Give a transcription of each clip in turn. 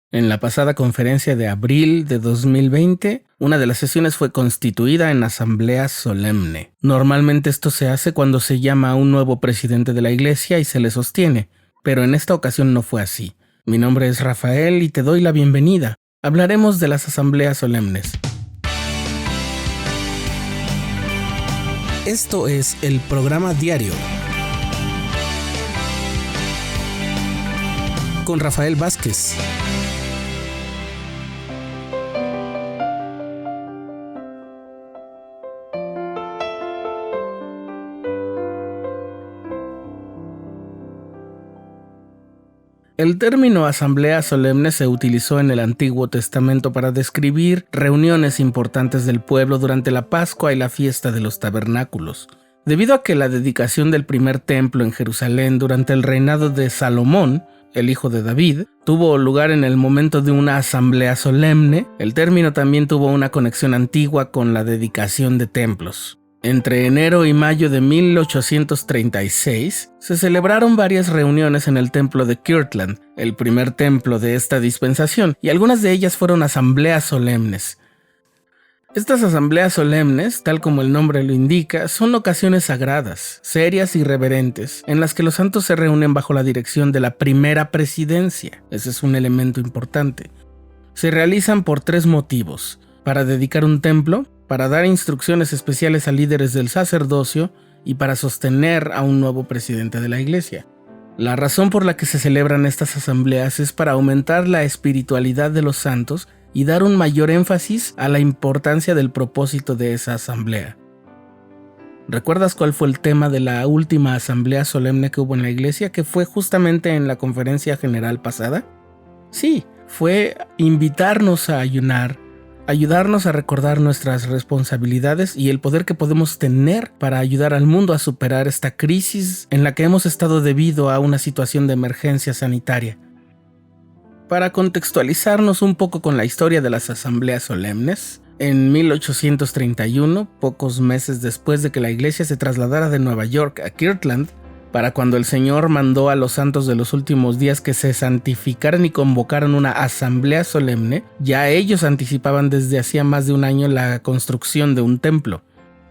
En la pasada conferencia de abril de 2020, una de las sesiones fue constituida en asamblea solemne. Normalmente esto se hace cuando se llama a un nuevo presidente de la iglesia y se le sostiene, pero en esta ocasión no fue así. Mi nombre es Rafael y te doy la bienvenida. Hablaremos de las asambleas solemnes. Esto es el programa diario con Rafael Vázquez. El término asamblea solemne se utilizó en el Antiguo Testamento para describir reuniones importantes del pueblo durante la Pascua y la fiesta de los tabernáculos. Debido a que la dedicación del primer templo en Jerusalén durante el reinado de Salomón, el hijo de David, tuvo lugar en el momento de una asamblea solemne, el término también tuvo una conexión antigua con la dedicación de templos. Entre enero y mayo de 1836, se celebraron varias reuniones en el templo de Kirtland, el primer templo de esta dispensación, y algunas de ellas fueron asambleas solemnes. Estas asambleas solemnes, tal como el nombre lo indica, son ocasiones sagradas, serias y reverentes, en las que los santos se reúnen bajo la dirección de la primera presidencia. Ese es un elemento importante. Se realizan por 3 motivos: para dedicar un templo, para dar instrucciones especiales a líderes del sacerdocio y para sostener a un nuevo presidente de la iglesia. La razón por la que se celebran estas asambleas es para aumentar la espiritualidad de los santos y dar un mayor énfasis a la importancia del propósito de esa asamblea. ¿Recuerdas cuál fue el tema de la última asamblea solemne que hubo en la iglesia, que fue justamente en la conferencia general pasada? Sí, fue invitarnos a ayunar, ayudarnos a recordar nuestras responsabilidades y el poder que podemos tener para ayudar al mundo a superar esta crisis en la que hemos estado debido a una situación de emergencia sanitaria. Para contextualizarnos un poco con la historia de las asambleas solemnes, en 1831, pocos meses después de que la iglesia se trasladara de Nueva York a Kirtland, para cuando el Señor mandó a los santos de los últimos días que se santificaran y convocaran una asamblea solemne, ya ellos anticipaban desde hacía más de un año la construcción de un templo.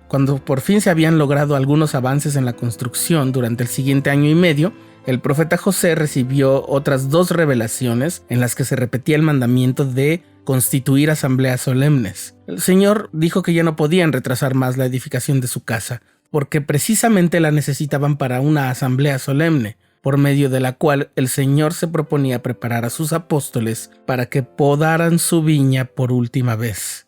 Cuando por fin se habían logrado algunos avances en la construcción durante el siguiente año y medio, el profeta José recibió otras 2 revelaciones en las que se repetía el mandamiento de constituir asambleas solemnes. El Señor dijo que ya no podían retrasar más la edificación de su casa, porque precisamente la necesitaban para una asamblea solemne, por medio de la cual el Señor se proponía preparar a sus apóstoles para que podaran su viña por última vez.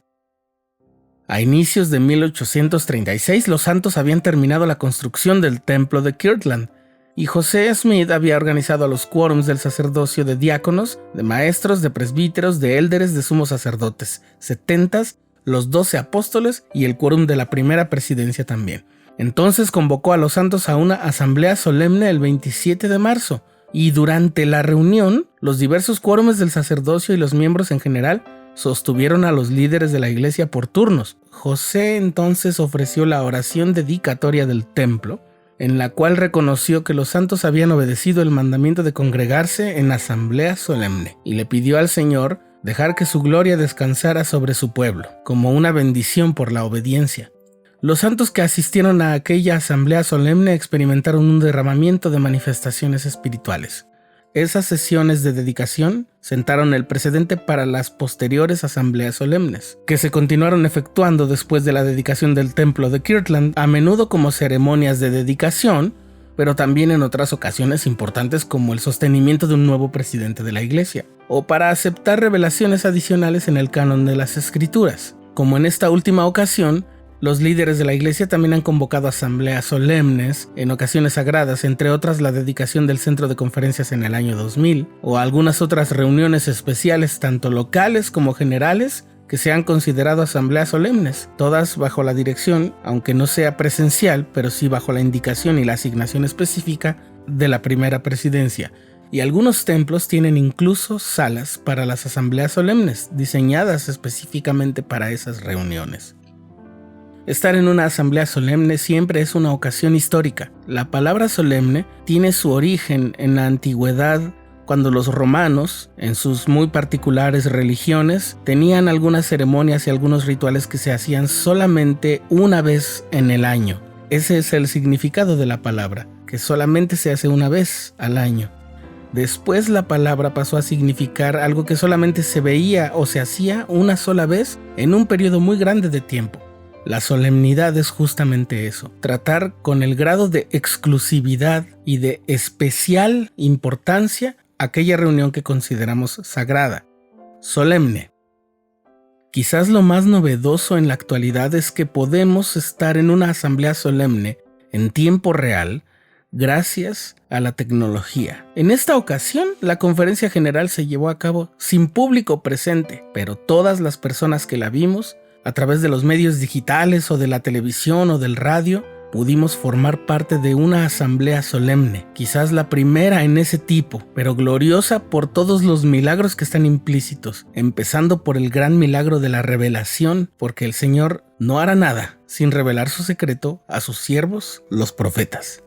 A inicios de 1836, los santos habían terminado la construcción del templo de Kirtland, y José Smith había organizado a los quórums del sacerdocio de diáconos, de maestros, de presbíteros, de élderes, de sumos sacerdotes, 70, los 12 apóstoles y el quórum de la primera presidencia también. Entonces convocó a los santos a una asamblea solemne el 27 de marzo, y durante la reunión, los diversos quórumes del sacerdocio y los miembros en general sostuvieron a los líderes de la iglesia por turnos. José entonces ofreció la oración dedicatoria del templo, en la cual reconoció que los santos habían obedecido el mandamiento de congregarse en asamblea solemne, y le pidió al Señor dejar que su gloria descansara sobre su pueblo, como una bendición por la obediencia. Los santos que asistieron a aquella asamblea solemne experimentaron un derramamiento de manifestaciones espirituales. Esas sesiones de dedicación sentaron el precedente para las posteriores asambleas solemnes, que se continuaron efectuando después de la dedicación del templo de Kirtland, a menudo como ceremonias de dedicación, pero también en otras ocasiones importantes como el sostenimiento de un nuevo presidente de la iglesia, o para aceptar revelaciones adicionales en el canon de las Escrituras. Como en esta última ocasión, los líderes de la iglesia también han convocado asambleas solemnes en ocasiones sagradas, entre otras la dedicación del centro de conferencias en el año 2000, o algunas otras reuniones especiales tanto locales como generales que se han considerado asambleas solemnes, todas bajo la dirección, aunque no sea presencial, pero sí bajo la indicación y la asignación específica de la primera presidencia. Y algunos templos tienen incluso salas para las asambleas solemnes, diseñadas específicamente para esas reuniones. Estar en una asamblea solemne siempre es una ocasión histórica. La palabra solemne tiene su origen en la antigüedad cuando los romanos, en sus muy particulares religiones, tenían algunas ceremonias y algunos rituales que se hacían solamente una vez en el año. Ese es el significado de la palabra, que solamente se hace una vez al año. Después la palabra pasó a significar algo que solamente se veía o se hacía una sola vez en un periodo muy grande de tiempo. La solemnidad es justamente eso, tratar con el grado de exclusividad y de especial importancia aquella reunión que consideramos sagrada, solemne. Quizás lo más novedoso en la actualidad es que podemos estar en una asamblea solemne en tiempo real gracias a la tecnología. En esta ocasión, la conferencia general se llevó a cabo sin público presente, pero todas las personas que la vimos, a través de los medios digitales o de la televisión o del radio, pudimos formar parte de una asamblea solemne, quizás la primera en ese tipo, pero gloriosa por todos los milagros que están implícitos, empezando por el gran milagro de la revelación, porque el Señor no hará nada sin revelar su secreto a sus siervos, los profetas.